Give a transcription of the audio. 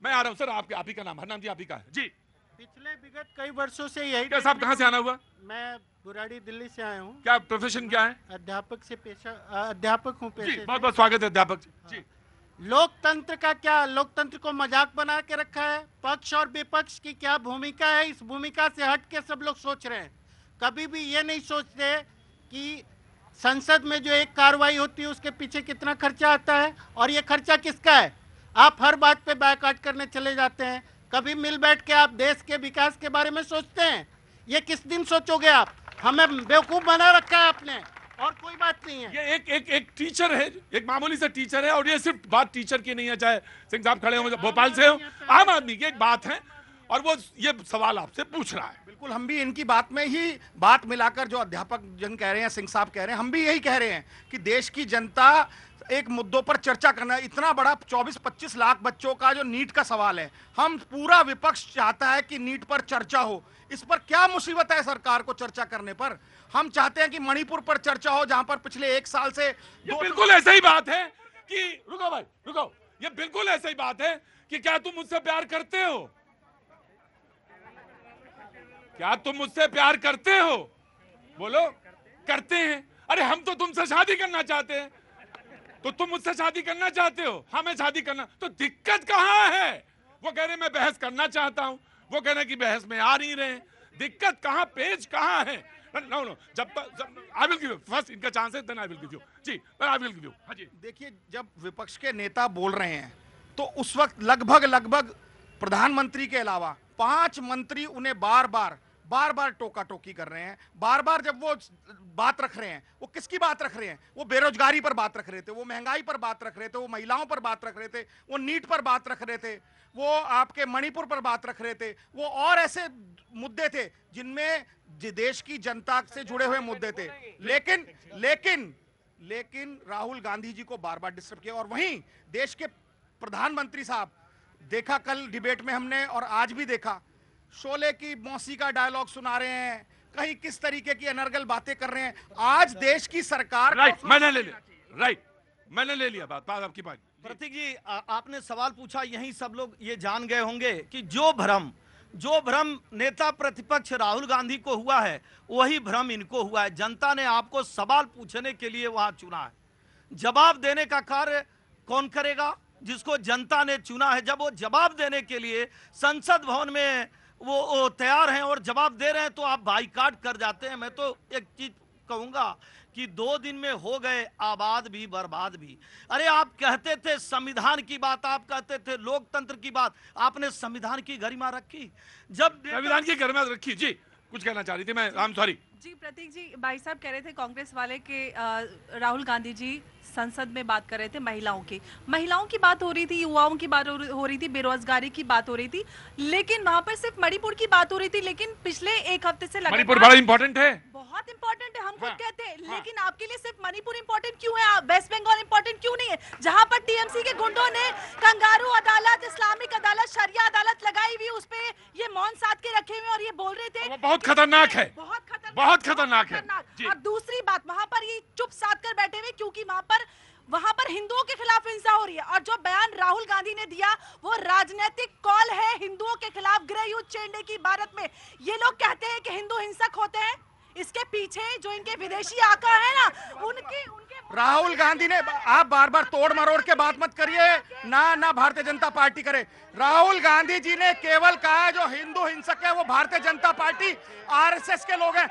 मैं आ रहा हूँ सर, आप ही का नाम, हरनाम जी आप ही का है जी। पिछले विगत कई वर्षों से यही क्या साहब कहाँ से आना हुआ? मैं बुराड़ी दिल्ली से आया हूँ। क्या प्रोफेशन क्या है? अध्यापक से पेशा अध्यापक हूँ पेशे जी, से। बहुत बहुत स्वागत है अध्यापक जी। लोकतंत्र का क्या, लोकतंत्र को मजाक बना के रखा है। पक्ष और विपक्ष की क्या भूमिका है, इस भूमिका से हट के सब लोग सोच रहे हैं। कभी भी ये नहीं सोचते कि संसद में जो एक कार्रवाई होती है उसके पीछे कितना खर्चा आता है और ये खर्चा किसका है। आप हर बात पे बायकॉट करने चले जाते हैं। कभी मिल बैठ के आप देश के विकास के बारे में सोचते हैं? ये किस दिन सोचोगे आप? हमें बेवकूफ बना रखा है आपने, और कोई बात नहीं है। ये एक टीचर है, एक मामूली सा टीचर है, और ये सिर्फ बात टीचर की नहीं है, चाहे सिंह साहब खड़े हो भोपाल से हो, आम आदमी की एक बात है, और वो ये सवाल आपसे पूछ रहा है। बिल्कुल, हम भी इनकी बात में ही बात मिलाकर जो अध्यापक जन कह रहे हैं, सिंह साहब कह रहे हैं, हम भी यही कह रहे हैं कि देश की जनता एक मुद्दों पर चर्चा करना है। इतना बड़ा 24-25 लाख बच्चों का जो नीट का सवाल है, हम पूरा विपक्ष चाहता है कि नीट पर चर्चा हो। इस पर क्या मुसीबत है सरकार को चर्चा करने पर? हम चाहते हैं कि मणिपुर पर चर्चा हो, जहां पर पिछले 1 साल से ये बिल्कुल ऐसा ही बात है कि रुको भाई रुको, ये बिल्कुल ऐसा ही बात है कि क्या तुम मुझसे प्यार करते हो? क्या तुम मुझसे प्यार करते हो? बोलो। करते हैं। अरे हम तो तुमसे शादी करना चाहते हैं, तो तुम मुझसे शादी करना चाहते हो, हमें शादी करना, तो दिक्कत कहां है? वो कह रहे मैं बहस करना चाहता हूं, वो कह रहे कि बहस में आ नहीं रहे, दिक्कत कहां, पेज कहां है? नो, जब तक I will give you first इनका चांस है, then I will give you जी, आई विल गिव यू। हाँ जी, देखिए, जब विपक्ष के नेता बोल रहे हैं तो उस वक्त लगभग प्रधानमंत्री के अलावा 5 मंत्री उन्हें बार बार टोका टोकी कर रहे हैं। बार बार जब वो बात रख रहे हैं, वो किसकी बात रख रहे हैं? वो बेरोजगारी पर बात रख रहे थे, वो महंगाई पर बात रख रहे थे, वो महिलाओं पर बात रख रहे थे, वो नीट पर बात रख रहे थे, वो आपके मणिपुर पर बात रख रहे थे, वो और ऐसे मुद्दे थे जिनमें देश की जनता से जुड़े हुए मुद्दे थे। लेकिन राहुल गांधी जी को बार बार डिस्टर्ब किया। और वहीं देश के प्रधानमंत्री साहब, देखा कल डिबेट में हमने और आज भी देखा, शोले की मौसी का डायलॉग सुना रहे हैं, कहीं किस तरीके की अनर्गल बातें कर रहे हैं। आज देश की सरकार राइट, मैंने ले लिया बात आपकी बात। प्रतीक जी, आपने सवाल पूछा, यही सब लोग ये जान गए होंगे कि जो भ्रम नेता प्रतिपक्ष राहुल गांधी को हुआ है, वही भ्रम इनको हुआ है। जनता ने आपको सवाल पूछने के लिए वहां चुना है, जवाब देने का कार्य कौन करेगा? जिसको जनता ने चुना है। जब वो जवाब देने के लिए संसद भवन में वो तैयार हैं और जवाब दे रहे हैं, तो आप बाइकाट कर जाते हैं। मैं तो एक चीज कहूंगा कि 2 दिन में हो गए आबाद भी बर्बाद भी। अरे आप कहते थे संविधान की बात, आप कहते थे लोकतंत्र की बात, आपने संविधान की गरिमा रखी। जब संविधान की गरिमा रखी जी, कुछ कहना चाह रही थी मैं, आई सॉरी जी। प्रतीक जी, भाई साहब कह रहे थे कांग्रेस वाले के राहुल गांधी जी संसद में बात कर रहे थे महिलाओं की बात हो रही थी, युवाओं की बात हो रही थी, बेरोजगारी की बात हो रही थी, लेकिन वहां पर सिर्फ मणिपुर की बात हो रही थी। लेकिन पिछले 1 हफ्ते से मणिपुर बड़ा इंपॉर्टेंट है, बहुत इंपॉर्टेंट है, हम खुद कहते हैं। लेकिन आपके लिए सिर्फ मणिपुर इंपॉर्टेंट क्यों है? वेस्ट बंगाल इंपॉर्टेंट क्यों नहीं है? जहां पर टीएमसी के गुंडों ने कंगारू अदालत, इस्लामिक अदालत, शरिया अदालत लगाई हुई, उस पे ये मौन साध के रखे हुए और ये बोल रहे थे बहुत खतरनाक है, बहुत खतरनाक है। और दूसरी बात, वहां पर ये चुप साध कर बैठे हुए क्योंकि वहां पर हिंदुओं के खिलाफ हिंसा हो रही है। और जो बयान राहुल गांधी ने दिया वो राजनीतिक कॉल है हिंदुओं के खिलाफ, गृह युद्ध छेड़ने की भारत में। ये लोग कहते हैं कि हिंदू हिंसक होते हैं, इसके पीछे जो इनके विदेशी आका है ना, उनके राहुल गांधी ने, आप बार बार तोड़ मरोड़ के बात मत करिए ना भारतीय जनता पार्टी करे। राहुल गांधी जी ने केवल कहा जो हिंदू हिंसक है वो भारतीय जनता पार्टी आरएसएस के लोग हैं।